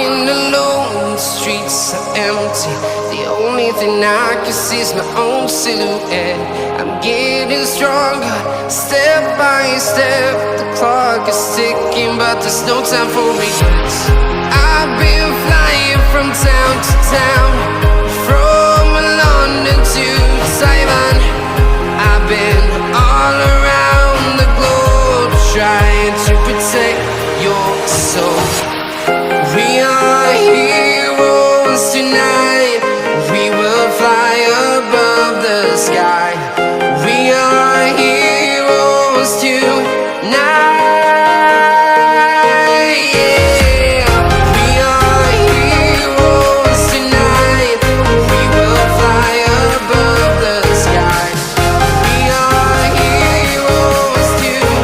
walking alone, the streets are empty. The only thing I can see is my own silhouette. I'm getting stronger, step by step. The clock is ticking, but there's no time for regrets. I've been flying from town to town, from London to Taiwan. I've been all around the globe, trying to protect your soul. We are heroes tonight. We will fly above the sky. We are heroes tonight. Yeah. We are heroes tonight. We will fly above the sky. We are heroes tonight.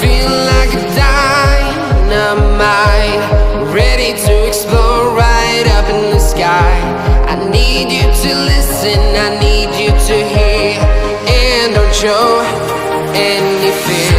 Feel like a dynamite, ready to explode right up in the sky. I need you to listen, I need you to hear, and don't show any fear.